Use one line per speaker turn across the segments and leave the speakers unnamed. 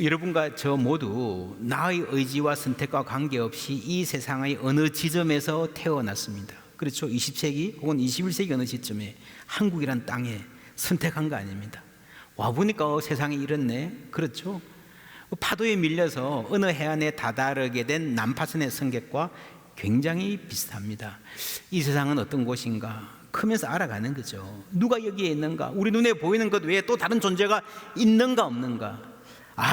여러분과 저 모두 나의 의지와 선택과 관계없이 이 세상의 어느 지점에서 태어났습니다. 그렇죠? 20세기 혹은 21세기 어느 시점에 한국이란 땅에 선택한 거 아닙니다. 와보니까 세상이 이렇네. 그렇죠? 파도에 밀려서 어느 해안에 다다르게 된 난파선의 성격과 굉장히 비슷합니다. 이 세상은 어떤 곳인가 크면서 알아가는 거죠. 누가 여기에 있는가? 우리 눈에 보이는 것 외에 또 다른 존재가 있는가 없는가?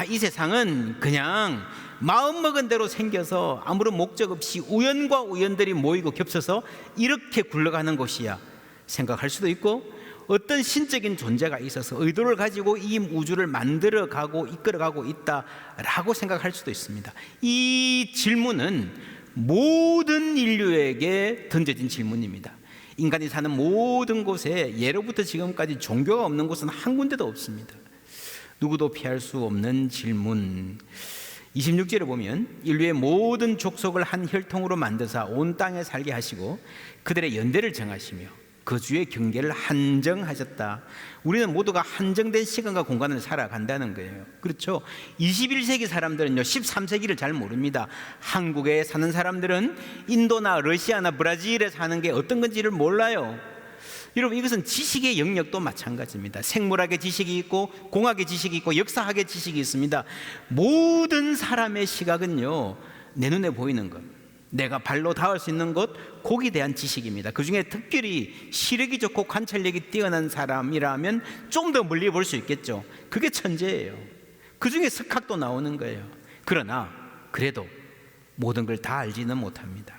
이 세상은 그냥 마음먹은 대로 생겨서 아무런 목적 없이 우연과 우연들이 모이고 겹쳐서 이렇게 굴러가는 곳이야 생각할 수도 있고, 어떤 신적인 존재가 있어서 의도를 가지고 이 우주를 만들어가고 이끌어가고 있다라고 생각할 수도 있습니다. 이 질문은 모든 인류에게 던져진 질문입니다. 인간이 사는 모든 곳에 예로부터 지금까지 종교가 없는 곳은 한 군데도 없습니다. 누구도 피할 수 없는 질문. 26절에 보면 인류의 모든 족속을 한 혈통으로 만드사 온 땅에 살게 하시고 그들의 연대를 정하시며 거주의 경계를 한정하셨다. 우리는 모두가 한정된 시간과 공간을 살아간다는 거예요. 그렇죠? 21세기 사람들은요 13세기를 잘 모릅니다. 한국에 사는 사람들은 인도나 러시아나 브라질에 사는 게 어떤 건지를 몰라요. 여러분, 이것은 지식의 영역도 마찬가지입니다. 생물학의 지식이 있고 공학의 지식이 있고 역사학의 지식이 있습니다. 모든 사람의 시각은요 내 눈에 보이는 것, 내가 발로 닿을 수 있는 것, 거기에 대한 지식입니다. 그 중에 특별히 시력이 좋고 관찰력이 뛰어난 사람이라면 좀 더 멀리 볼 수 있겠죠. 그게 천재예요. 그 중에 석학도 나오는 거예요. 그러나 그래도 모든 걸 다 알지는 못합니다.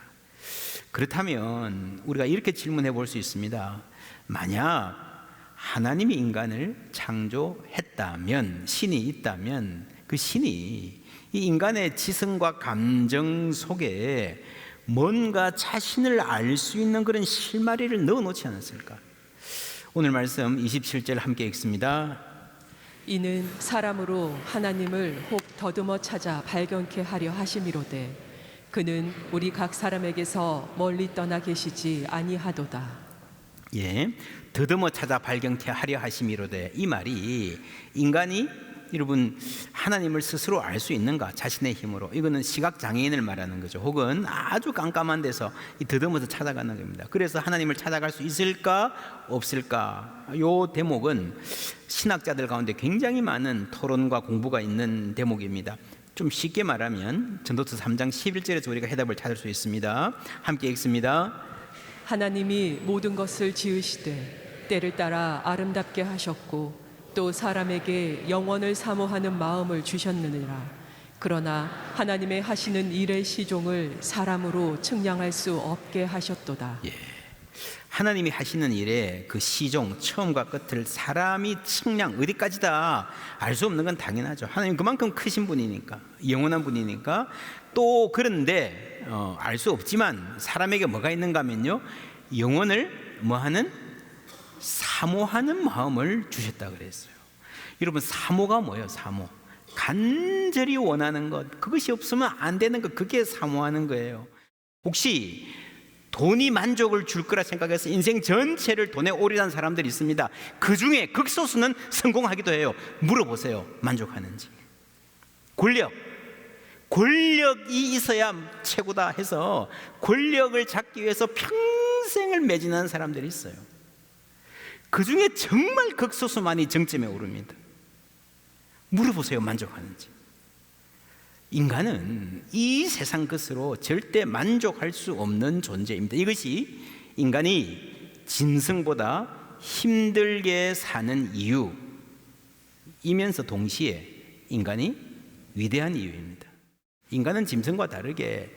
그렇다면 우리가 이렇게 질문해 볼 수 있습니다. 만약 하나님이 인간을 창조했다면, 신이 있다면 그 신이 이 인간의 지성과 감정 속에 뭔가 자신을 알 수 있는 그런 실마리를 넣어놓지 않았을까? 오늘 말씀 27절 함께 읽습니다.
이는 사람으로 하나님을 혹 더듬어 찾아 발견케 하려 하심이로되 그는 우리 각 사람에게서 멀리 떠나 계시지 아니하도다.
예, 더듬어 찾아 발견케 하려 하심이로되, 이 말이 인간이 여러분 하나님을 스스로 알 수 있는가? 자신의 힘으로. 이거는 시각장애인을 말하는 거죠. 혹은 아주 깜깜한 데서 더듬어서 찾아가는 겁니다. 그래서 하나님을 찾아갈 수 있을까 없을까? 이 대목은 신학자들 가운데 굉장히 많은 토론과 공부가 있는 대목입니다. 좀 쉽게 말하면 전도서 3장 11절에서 우리가 해답을 찾을 수 있습니다. 함께 읽습니다.
하나님이 모든 것을 지으시되 때를 따라 아름답게 하셨고 또 사람에게 영원을 사모하는 마음을 주셨느니라. 그러나 하나님의 하시는 일의 시종을 사람으로 측량할 수 없게 하셨도다.
예, 하나님이 하시는 일의 그 시종, 처음과 끝을 사람이 측량 어디까지다 알 수 없는 건 당연하죠. 하나님 그만큼 크신 분이니까, 영원한 분이니까. 또 그런데 알 수 없지만 사람에게 뭐가 있는가 하면요, 영혼을 뭐하는? 사모하는 마음을 주셨다 그랬어요. 여러분, 사모가 뭐예요? 사모, 간절히 원하는 것, 그것이 없으면 안 되는 것, 그게 사모하는 거예요. 혹시 돈이 만족을 줄 거라 생각해서 인생 전체를 돈에 올인한 사람들이 있습니다. 그 중에 극소수는 성공하기도 해요. 물어보세요, 만족하는지. 권력이 있어야 최고다 해서 권력을 잡기 위해서 평생을 매진하는 사람들이 있어요. 그 중에 정말 극소수만이 정점에 오릅니다. 물어보세요, 만족하는지. 인간은 이 세상 것으로 절대 만족할 수 없는 존재입니다. 이것이 인간이 짐승보다 힘들게 사는 이유이면서 동시에 인간이 위대한 이유입니다. 인간은 짐승과 다르게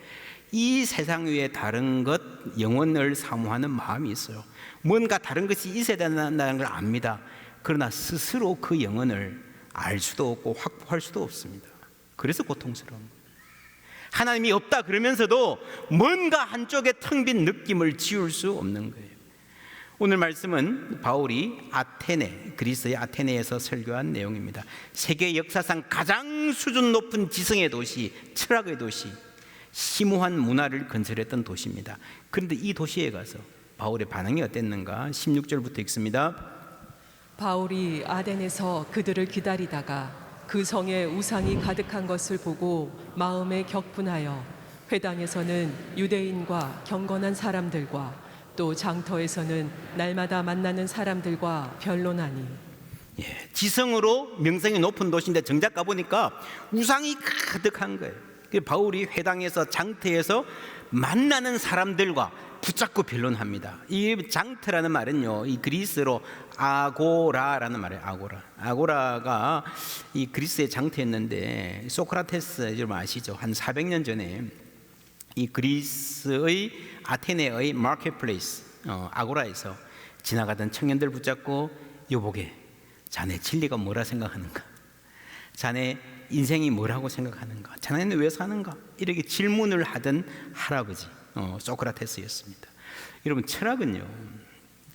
이 세상 위에 다른 것, 영혼을 사모하는 마음이 있어요. 뭔가 다른 것이 있어야 된다는 걸 압니다. 그러나 스스로 그 영혼을 알 수도 없고 확보할 수도 없습니다. 그래서 고통스러운 거예요. 하나님이 없다 그러면서도 뭔가 한쪽에 텅 빈 느낌을 지울 수 없는 거예요. 오늘 말씀은 바울이 그리스의 아테네에서 설교한 내용입니다. 세계 역사상 가장 수준 높은 지성의 도시, 철학의 도시, 심오한 문화를 건설했던 도시입니다. 그런데 이 도시에 가서 바울의 반응이 어땠는가? 16절부터 읽습니다.
바울이 아덴에서 그들을 기다리다가 그 성에 우상이 가득한 것을 보고 마음에 격분하여 회당에서는 유대인과 경건한 사람들과 또 장터에서는 날마다 만나는 사람들과 변론하니
지성으로 명성이 높은 도시인데 정작 가보니까 우상이 가득한 거예요. 그래서 바울이 회당에서 장터에서 만나는 사람들과 붙잡고 변론합니다. 이 장터라는 말은요, 이 그리스로 아고라라는 말이에요. 아고라가 이 그리스의 장터였는데, 소크라테스 여러분 아시죠? 한 400년 전에 이 그리스의 아테네의 마켓플레이스 아고라에서 지나가던 청년들 붙잡고, 여보게, 자네 진리가 뭐라 생각하는가? 자네 인생이 뭐라고 생각하는가? 자네는 왜 사는가? 이렇게 질문을 하던 할아버지 소크라테스였습니다. 여러분, 철학은요,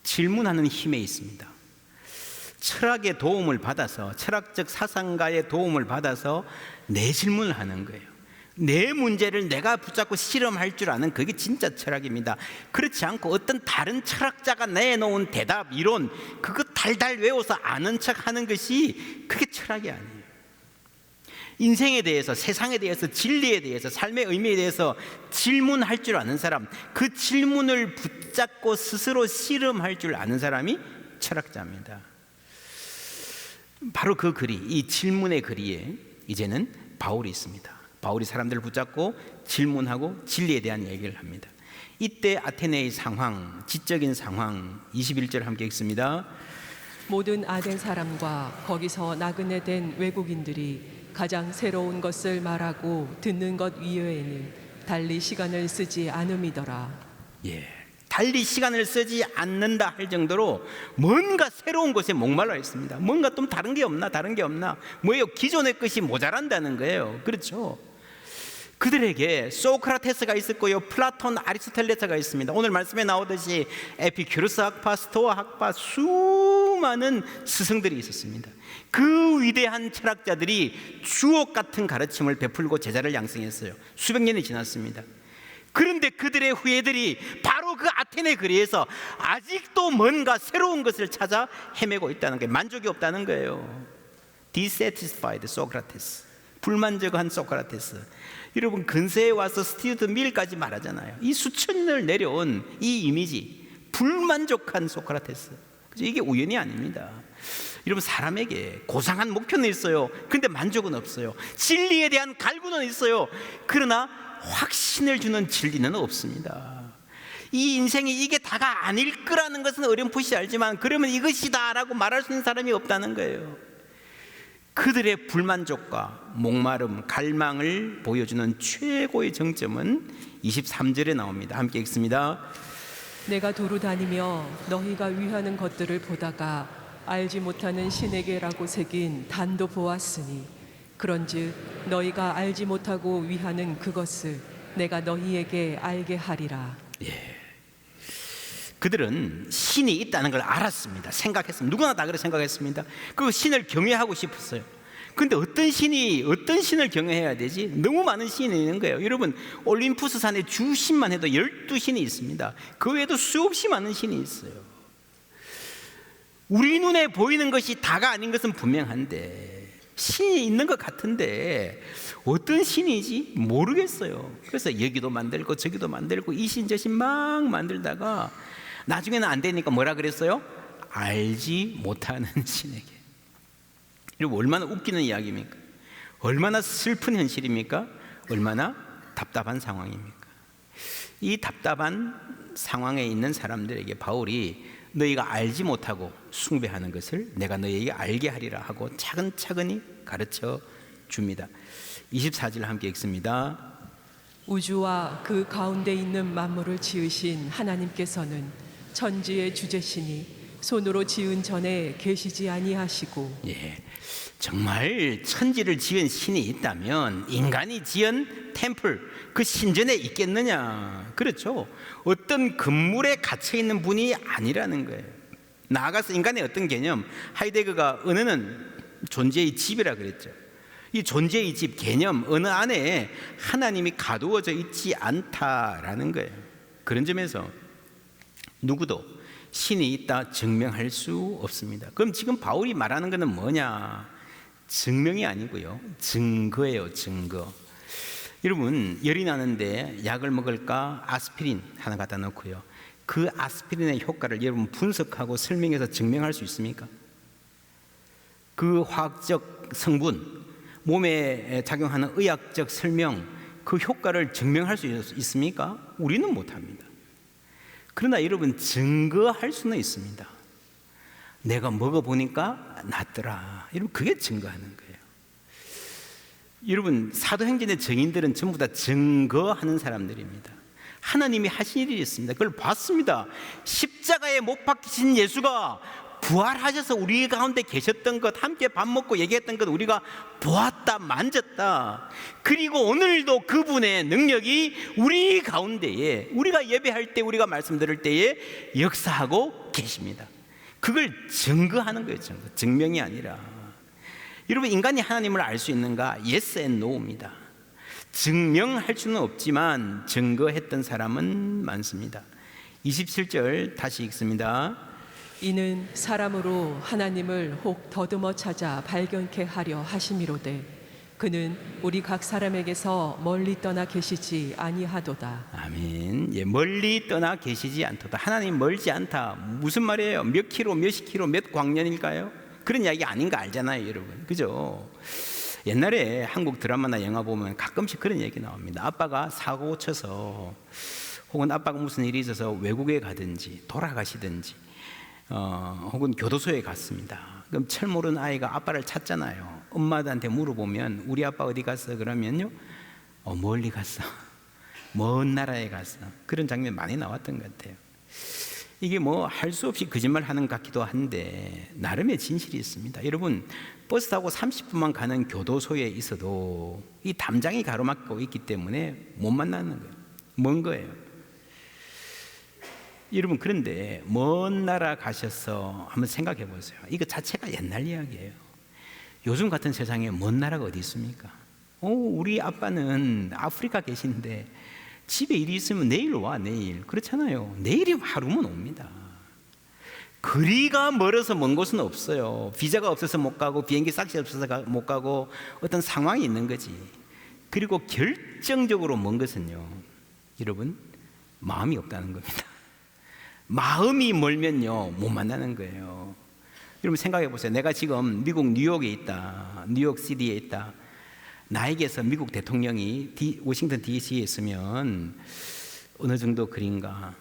질문하는 힘에 있습니다. 철학의 도움을 받아서, 철학적 사상가의 도움을 받아서 내 질문을 하는 거예요. 내 문제를 내가 붙잡고 실험할 줄 아는, 그게 진짜 철학입니다. 그렇지 않고 어떤 다른 철학자가 내놓은 대답, 이론, 그거 달달 외워서 아는 척 하는 것이, 그게 철학이 아니에요. 인생에 대해서, 세상에 대해서, 진리에 대해서, 삶의 의미에 대해서 질문할 줄 아는 사람, 그 질문을 붙잡고 스스로 실험할 줄 아는 사람이 철학자입니다. 바로 그 글이, 이 질문의 글이에 이제는 바울이 있습니다. 바울이 사람들을 붙잡고 질문하고 진리에 대한 얘기를 합니다. 이때 아테네의 상황, 지적인 상황, 21절 함께 읽습니다.
모든 아덴 사람과 거기서 나그네 된 외국인들이 가장 새로운 것을 말하고 듣는 것 이외에는 달리 시간을 쓰지 않음이더라.
달리 시간을 쓰지 않는다 할 정도로 뭔가 새로운 것에 목말라 있습니다. 뭔가 좀 다른 게 없나? 뭐예요? 기존의 것이 모자란다는 거예요. 그렇죠? 그들에게 소크라테스가 있었고요, 플라톤, 아리스토텔레스가 있습니다. 오늘 말씀에 나오듯이 에피큐르스 학파, 스토아 학파, 수많은 스승들이 있었습니다. 그 위대한 철학자들이 주옥 같은 가르침을 베풀고 제자를 양성했어요. 수백 년이 지났습니다. 그런데 그들의 후예들이 바로 그 아테네 거리에서 아직도 뭔가 새로운 것을 찾아 헤매고 있다는 게, 만족이 없다는 거예요. dissatisfied Socrates, 불만족한 소크라테스. 여러분, 근세에 와서 스튜어트 밀까지 말하잖아요. 이 수천 년을 내려온 이 이미지, 불만족한 소크라테스. 이게 우연이 아닙니다. 여러분, 사람에게 고상한 목표는 있어요. 그런데 만족은 없어요. 진리에 대한 갈구는 있어요. 그러나 확신을 주는 진리는 없습니다. 이 인생이 이게 다가 아닐 거라는 것은 어렴풋이 알지만, 그러면 이것이다 라고 말할 수 있는 사람이 없다는 거예요. 그들의 불만족과 목마름, 갈망을 보여주는 최고의 정점은 23절에 나옵니다. 함께 읽습니다.
내가 도로 다니며 너희가 위하는 것들을 보다가 알지 못하는 신에게라고 새긴 단도 보았으니, 그런즉 너희가 알지 못하고 위하는 그것을 내가 너희에게 알게 하리라.
그들은 신이 있다는 걸 알았습니다. 생각했습니다. 누구나 다 그렇게 생각했습니다. 그 신을 경외하고 싶었어요. 근데 어떤 신을 경외해야 되지? 너무 많은 신이 있는 거예요. 여러분, 올림푸스 산에 주신만 해도 12신이 있습니다. 그 외에도 수없이 많은 신이 있어요. 우리 눈에 보이는 것이 다가 아닌 것은 분명한데, 신이 있는 것 같은데 어떤 신이지 모르겠어요. 그래서 여기도 만들고 저기도 만들고 이 신 저 신 막 만들다가 나중에는 안 되니까 뭐라 그랬어요? 알지 못하는 신에게. 이거 얼마나 웃기는 이야기입니까? 얼마나 슬픈 현실입니까? 얼마나 답답한 상황입니까? 이 답답한 상황에 있는 사람들에게 바울이 너희가 알지 못하고 숭배하는 것을 내가 너희에게 알게 하리라 하고 차근차근히 가르쳐 줍니다. 24절 함께 읽습니다.
우주와 그 가운데 있는 만물을 지으신 하나님께서는 천지의 주제시니 손으로 지은 전에 계시지 아니하시고.
정말 천지를 지은 신이 있다면 인간이 지은 템플, 그 신전에 있겠느냐? 그렇죠. 어떤 건물에 갇혀 있는 분이 아니라는 거예요. 나아가서 인간의 어떤 개념, 하이데거가 언어는 존재의 집이라 그랬죠. 이 존재의 집 개념, 언어 안에 하나님이 가두어져 있지 않다라는 거예요. 그런 점에서 누구도 신이 있다 증명할 수 없습니다. 그럼 지금 바울이 말하는 것은 뭐냐? 증명이 아니고요, 증거예요, 증거. 여러분, 열이 나는데 약을 먹을까? 아스피린 하나 갖다 놓고요, 그 아스피린의 효과를 여러분 분석하고 설명해서 증명할 수 있습니까? 그 화학적 성분, 몸에 작용하는 의학적 설명, 그 효과를 증명할 수 있습니까? 우리는 못합니다. 그러나 여러분, 증거할 수는 있습니다. 내가 먹어보니까 낫더라. 여러분, 그게 증거하는 거예요. 여러분, 사도행전의 증인들은 전부 다 증거하는 사람들입니다. 하나님이 하신 일이 있습니다. 그걸 봤습니다. 십자가에 못 박히신 예수가 부활하셔서 우리 가운데 계셨던 것, 함께 밥 먹고 얘기했던 것 우리가 보았다, 만졌다. 그리고 오늘도 그분의 능력이 우리 가운데에, 우리가 예배할 때, 우리가 말씀 들을 때에 역사하고 계십니다. 그걸 증거하는 거예요. 증명이 아니라. 여러분, 인간이 하나님을 알 수 있는가? Yes and no입니다. 증명할 수는 없지만 증거했던 사람은 많습니다. 27절 다시 읽습니다.
이는 사람으로 하나님을 혹 더듬어 찾아 발견케 하려 하심이로되 그는 우리 각 사람에게서 멀리 떠나 계시지 아니하도다.
아멘. 예, 멀리 떠나 계시지 않도다. 하나님 멀지 않다. 무슨 말이에요? 몇 킬로, 몇십 킬로, 몇 광년일까요? 그런 이야기 아닌 거 알잖아요, 여러분. 그죠? 옛날에 한국 드라마나 영화 보면 가끔씩 그런 얘기 나옵니다. 아빠가 사고 쳐서, 혹은 아빠가 무슨 일이 있어서 외국에 가든지 돌아가시든지, 혹은 교도소에 갔습니다. 그럼 철 모르는 아이가 아빠를 찾잖아요. 엄마한테 물어보면 우리 아빠 어디 갔어? 그러면요, 멀리 갔어. 먼 나라에 갔어. 그런 장면 많이 나왔던 것 같아요. 이게 뭐 할 수 없이 거짓말 하는 것 같기도 한데 나름의 진실이 있습니다. 여러분, 버스 타고 30분만 가는 교도소에 있어도 이 담장이 가로막고 있기 때문에 못 만나는 거예요. 먼 거예요. 여러분, 그런데 먼 나라 가셔서 한번 생각해 보세요. 이거 자체가 옛날 이야기예요. 요즘 같은 세상에 먼 나라가 어디 있습니까? 우리 아빠는 아프리카 계신데 집에 일이 있으면 내일 와, 내일. 그렇잖아요. 내일이 하루면 옵니다. 거리가 멀어서 먼 곳은 없어요. 비자가 없어서 못 가고 비행기 싹시 없어서 못 가고 어떤 상황이 있는 거지. 그리고 결정적으로 먼 것은요, 여러분, 마음이 없다는 겁니다. 마음이 멀면요, 못 만나는 거예요. 여러분, 생각해 보세요. 내가 지금 미국 뉴욕에 있다, 뉴욕 시티에 있다. 나에게서 미국 대통령이 워싱턴 DC에 있으면 어느 정도 그린가?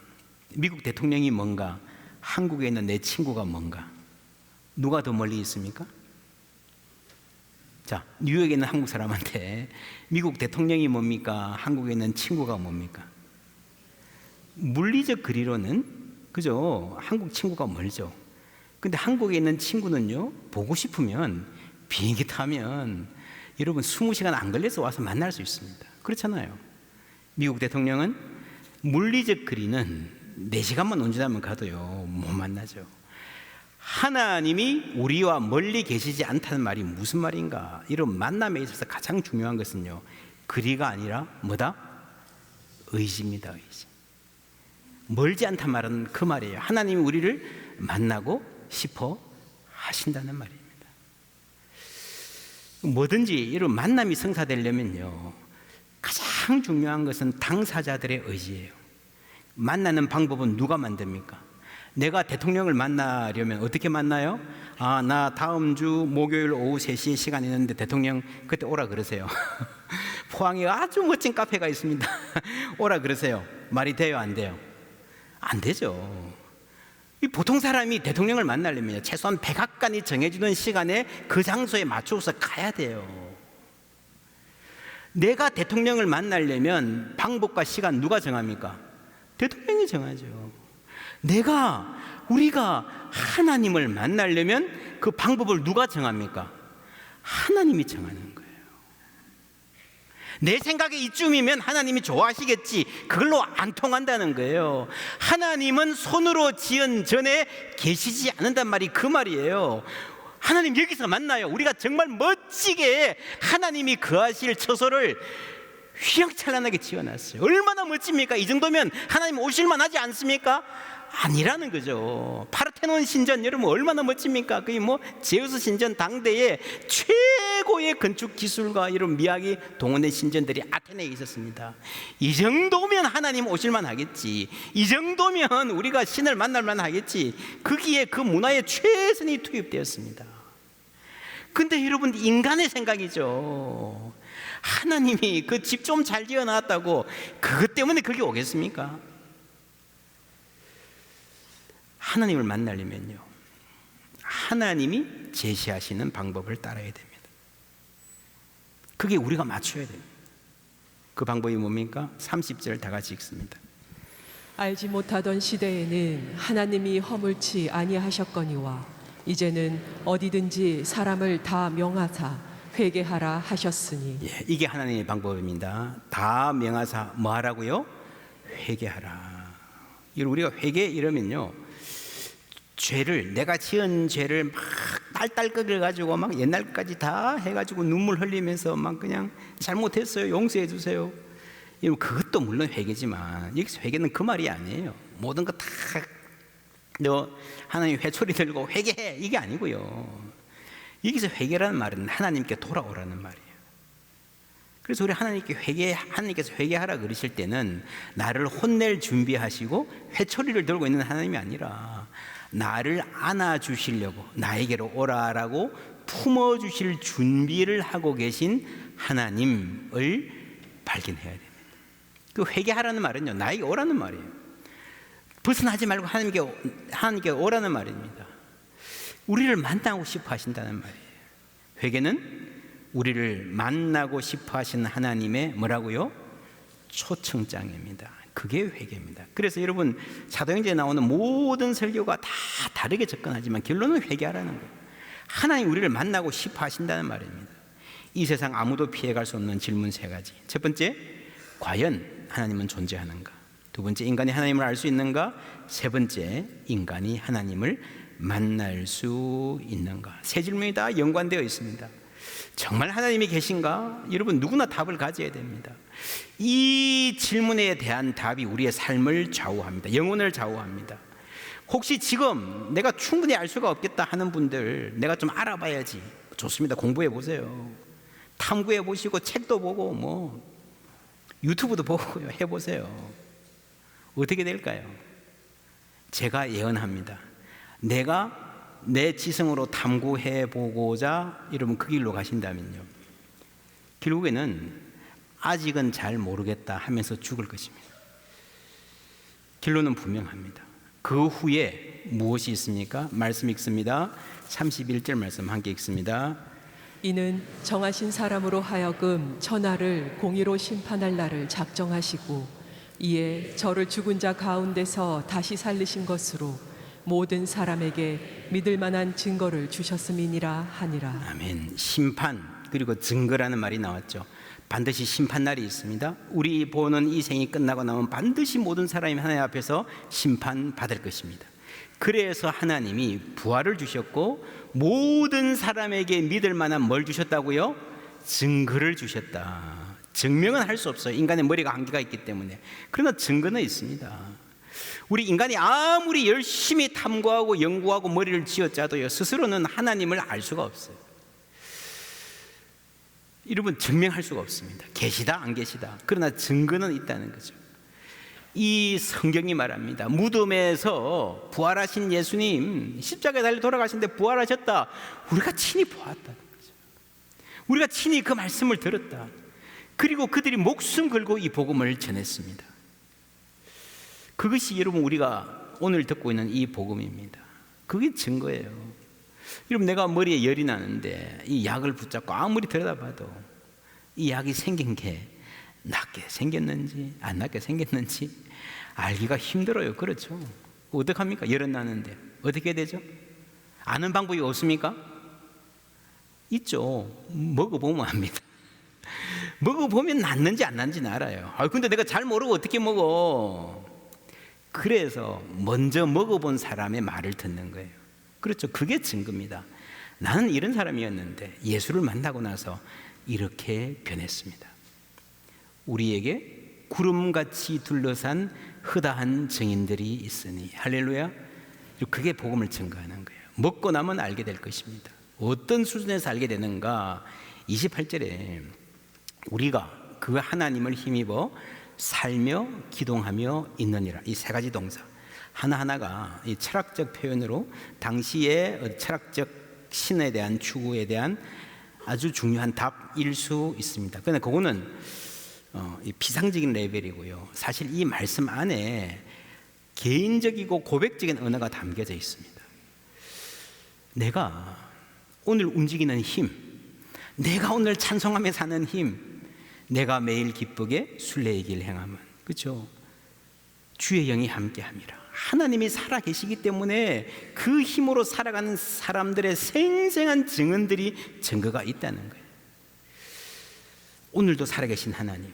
미국 대통령이 뭔가, 한국에 있는 내 친구가 뭔가, 누가 더 멀리 있습니까? 자, 뉴욕에 있는 한국 사람한테 미국 대통령이 뭡니까? 한국에 있는 친구가 뭡니까? 물리적 거리로는, 그죠? 한국 친구가 멀죠. 근데 한국에 있는 친구는요, 보고 싶으면 비행기 타면 여러분 20시간 안 걸려서 와서 만날 수 있습니다. 그렇잖아요. 미국 대통령은 물리적 거리는 4시간만 운전하면 가도요, 못 만나죠. 하나님이 우리와 멀리 계시지 않다는 말이 무슨 말인가? 이런 만남에 있어서 가장 중요한 것은요, 거리가 아니라 뭐다? 의지입니다. 의지. 멀지 않단 말은 그 말이에요. 하나님이 우리를 만나고 싶어 하신다는 말입니다. 뭐든지 이런 만남이 성사되려면요, 가장 중요한 것은 당사자들의 의지예요. 만나는 방법은 누가 만듭니까? 내가 대통령을 만나려면 어떻게 만나요? 나 다음 주 목요일 오후 3시에 시간 있는데 대통령 그때 오라 그러세요. 포항에 아주 멋진 카페가 있습니다. 오라 그러세요. 말이 돼요, 안 돼요? 안 되죠. 이 보통 사람이 대통령을 만나려면 최소한 백악관이 정해주는 시간에 그 장소에 맞춰서 가야 돼요. 내가 대통령을 만나려면 방법과 시간 누가 정합니까? 대통령이 정하죠. 우리가 하나님을 만나려면 그 방법을 누가 정합니까? 하나님이 정하는 거예요. 내 생각에 이쯤이면 하나님이 좋아하시겠지, 그걸로 안 통한다는 거예요. 하나님은 손으로 지은 전에 계시지 않는단 말이 그 말이에요. 하나님 여기서 만나요. 우리가 정말 멋지게 하나님이 거하실 처소를 휘황찬란하게 지어놨어요. 얼마나 멋집니까? 이 정도면 하나님 오실만 하지 않습니까? 아니라는 거죠. 파르테논 신전 여러분 얼마나 멋집니까? 그게 뭐 제우스 신전 당대의 최고의 건축 기술과 이런 미학이 동원된 신전들이 아테네에 있었습니다. 이 정도면 하나님 오실만 하겠지. 이 정도면 우리가 신을 만날만 하겠지. 거기에 그 문화에 최선이 투입되었습니다. 근데 여러분 인간의 생각이죠. 하나님이 그 집 좀 잘 지어놨다고 그것 때문에 거기 오겠습니까? 하나님을 만나려면요, 하나님이 제시하시는 방법을 따라야 됩니다. 그게 우리가 맞춰야 됩니다. 그 방법이 뭡니까? 30절 다 같이 읽습니다.
알지 못하던 시대에는 하나님이 허물치 아니하셨거니와 이제는 어디든지 사람을 다 명하사 회개하라 하셨으니.
이게 하나님의 방법입니다. 다 명하사 뭐 하라고요? 회개하라. 우리가 회개 이러면요, 죄를, 내가 지은 죄를 막 딸딸 끓여가지고 막 옛날까지 다 해가지고 눈물 흘리면서 막 그냥 잘못했어요, 용서해 주세요. 그것도 물론 회개지만 여기서 회개는 그 말이 아니에요. 모든 거 다 너 하나님 회초리 들고 회개해, 이게 아니고요. 여기서 회개라는 말은 하나님께 돌아오라는 말이에요. 그래서 우리 하나님께서 회개하라 그러실 때는 나를 혼낼 준비하시고 회초리를 들고 있는 하나님이 아니라 나를 안아주시려고 나에게로 오라라고 품어주실 준비를 하고 계신 하나님을 발견해야 됩니다. 그 회개하라는 말은요, 나에게 오라는 말이에요. 벗어나지 말고 하나님께 오라는 말입니다. 우리를 만나고 싶어 하신다는 말이에요. 회개는 우리를 만나고 싶어 하시는 하나님의 뭐라고요? 초청장입니다. 그게 회개입니다. 그래서 여러분 사도행전에 나오는 모든 설교가 다 다르게 접근하지만 결론은 회개하라는 거예요. 하나님 우리를 만나고 싶어 하신다는 말입니다. 이 세상 아무도 피해갈 수 없는 질문 3가지. 첫 번째, 과연 하나님은 존재하는가? 두 번째, 인간이 하나님을 알 수 있는가? 세 번째, 인간이 하나님을 만날 수 있는가? 3질문이 다 연관되어 있습니다. 정말 하나님이 계신가? 여러분 누구나 답을 가져야 됩니다. 이 질문에 대한 답이 우리의 삶을 좌우합니다. 영혼을 좌우합니다. 혹시 지금 내가 충분히 알 수가 없겠다 하는 분들, 내가 좀 알아봐야지. 좋습니다. 공부해 보세요. 탐구해 보시고 책도 보고 뭐 유튜브도 보고 해보세요. 어떻게 될까요? 제가 예언합니다. 내가 내 지성으로 탐구해 보고자 여러분 그 길로 가신다면요, 결국에는 아직은 잘 모르겠다 하면서 죽을 것입니다. 결론은 분명합니다. 그 후에 무엇이 있습니까? 말씀 읽습니다. 31절 말씀 함께 읽습니다.
이는 정하신 사람으로 하여금 천하를 공의로 심판할 날을 작정하시고 이에 저를 죽은 자 가운데서 다시 살리신 것으로 모든 사람에게 믿을 만한 증거를 주셨음이니라 하니라. 아멘.
심판 그리고 증거라는 말이 나왔죠. 반드시 심판날이 있습니다. 우리 보는 이 생이 끝나고 나면 반드시 모든 사람이 하나님 앞에서 심판받을 것입니다. 그래서 하나님이 부활을 주셨고 모든 사람에게 믿을 만한 뭘 주셨다고요? 증거를 주셨다. 증명은 할 수 없어요. 인간의 머리가 한계가 있기 때문에. 그러나 증거는 있습니다. 우리 인간이 아무리 열심히 탐구하고 연구하고 머리를 쥐어짜도요, 스스로는 하나님을 알 수가 없어요. 여러분 증명할 수가 없습니다. 계시다 안 계시다. 그러나 증거는 있다는 거죠. 이 성경이 말합니다. 무덤에서 부활하신 예수님, 십자가에 달려 돌아가신데 부활하셨다. 우리가 친히 보았다는 거죠. 우리가 친히 그 말씀을 들었다. 그리고 그들이 목숨 걸고 이 복음을 전했습니다. 그것이 여러분 우리가 오늘 듣고 있는 이 복음입니다. 그게 증거예요. 여러분 내가 머리에 열이 나는데 이 약을 붙잡고 아무리 들여다봐도 이 약이 생긴 게 낫게 생겼는지 안 낫게 생겼는지 알기가 힘들어요. 그렇죠? 어떡합니까? 열은 나는데 어떻게 되죠? 아는 방법이 없습니까? 있죠. 먹어보면 압니다. 먹어보면 낫는지 안 낫는지는 알아요. 근데 내가 잘 모르고 어떻게 먹어? 그래서 먼저 먹어본 사람의 말을 듣는 거예요. 그렇죠. 그게 증거입니다. 나는 이런 사람이었는데 예수를 만나고 나서 이렇게 변했습니다. 우리에게 구름같이 둘러싼 흐다한 증인들이 있으니. 할렐루야. 그게 복음을 증거하는 거예요. 먹고 나면 알게 될 것입니다. 어떤 수준에서 알게 되는가? 28절에 우리가 그 하나님을 힘입어 살며 기동하며 있느니라. 이 세 가지 동사 하나하나가 이 철학적 표현으로 당시의 철학적 신에 대한 추구에 대한 아주 중요한 답일 수 있습니다. 그런데 그거는 비상적인 레벨이고요. 사실 이 말씀 안에 개인적이고 고백적인 언어가 담겨져 있습니다. 내가 오늘 움직이는 힘, 내가 오늘 찬송하며 사는 힘, 내가 매일 기쁘게 순례의 길 행함은, 그렇죠? 주의 영이 함께함이라. 하나님이 살아계시기 때문에 그 힘으로 살아가는 사람들의 생생한 증언들이 증거가 있다는 거예요. 오늘도 살아계신 하나님.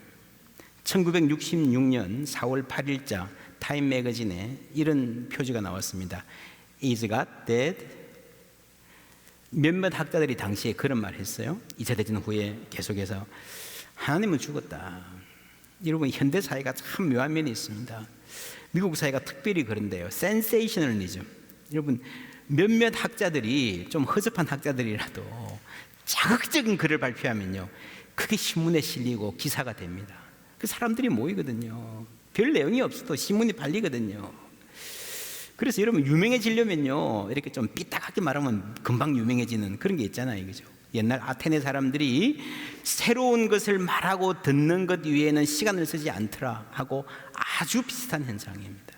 1966년 4월 8일자 타임 매거진에 이런 표지가 나왔습니다. Is God dead? 몇몇 학자들이 당시에 그런 말을 했어요. 2차 대전 후에 계속해서 하나님은 죽었다. 여러분, 현대 사회가 참 묘한 면이 있습니다. 미국 사회가 특별히 그런데요. 센세이셔널리즘. 여러분, 몇몇 학자들이 좀 허접한 학자들이라도 자극적인 글을 발표하면요, 그게 신문에 실리고 기사가 됩니다. 그 사람들이 모이거든요. 별 내용이 없어도 신문이 발리거든요. 그래서 여러분, 유명해지려면요, 이렇게 좀 삐딱하게 말하면 금방 유명해지는 그런 게 있잖아요, 그죠? 옛날 아테네 사람들이 새로운 것을 말하고 듣는 것 위에는 시간을 쓰지 않더라 하고 아주 비슷한 현상입니다.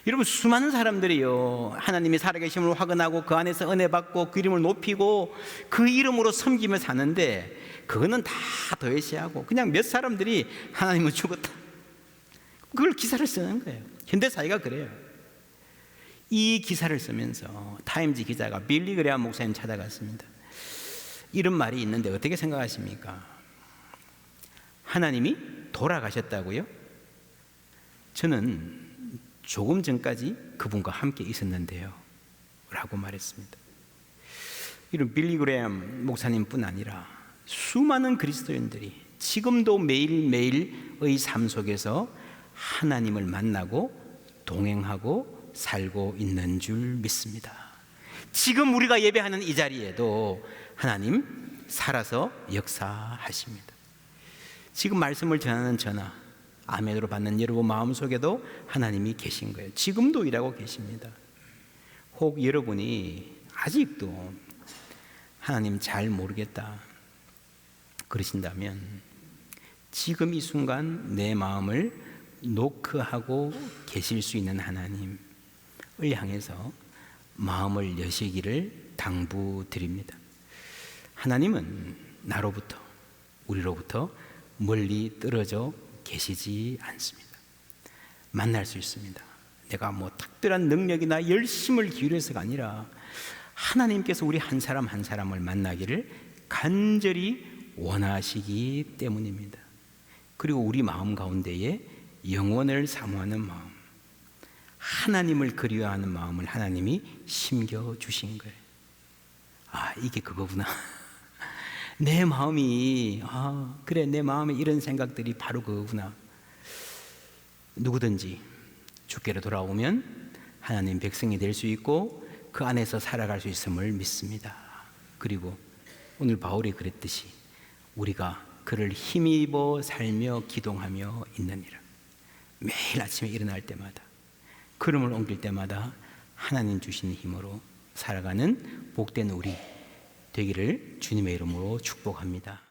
여러분, 수많은 사람들이요, 하나님이 살아계심을 확언하고 그 안에서 은혜 받고 그 이름을 높이고 그 이름으로 섬기며 사는데, 그거는 다 도외시하고 그냥 몇 사람들이 하나님은 죽었다, 그걸 기사를 쓰는 거예요. 현대 사회가 그래요. 이 기사를 쓰면서 타임즈 기자가 빌리 그레엄 목사님 찾아갔습니다. 이런 말이 있는데 어떻게 생각하십니까? 하나님이 돌아가셨다고요? 저는 조금 전까지 그분과 함께 있었는데요 라고 말했습니다. 이런 빌리 그레엄 목사님뿐 아니라 수많은 그리스도인들이 지금도 매일매일의 삶 속에서 하나님을 만나고 동행하고 살고 있는 줄 믿습니다. 지금 우리가 예배하는 이 자리에도 하나님 살아서 역사하십니다. 지금 말씀을 전하는 저나 아멘으로 받는 여러분 마음속에도 하나님이 계신 거예요. 지금도 일하고 계십니다. 혹 여러분이 아직도 하나님 잘 모르겠다 그러신다면, 지금 이 순간 내 마음을 노크하고 계실 수 있는 하나님을 향해서 마음을 여시기를 당부드립니다. 하나님은 나로부터, 우리로부터 멀리 떨어져 계시지 않습니다. 만날 수 있습니다. 내가 뭐 특별한 능력이나 열심을 기울여서가 아니라 하나님께서 우리 한 사람 한 사람을 만나기를 간절히 원하시기 때문입니다. 그리고 우리 마음 가운데에 영원을 사모하는 마음, 하나님을 그리워하는 마음을 하나님이 심겨주신 거예요. 아, 이게 그거구나. 내 마음이, 그래, 내 마음에 이런 생각들이 바로 그거구나. 누구든지 주께로 돌아오면 하나님 백성이 될 수 있고 그 안에서 살아갈 수 있음을 믿습니다. 그리고 오늘 바울이 그랬듯이 우리가 그를 힘입어 살며 기동하며 있느니라. 매일 아침에 일어날 때마다, 걸음을 옮길 때마다 하나님 주신 힘으로 살아가는 복된 우리 되기를 주님의 이름으로 축복합니다.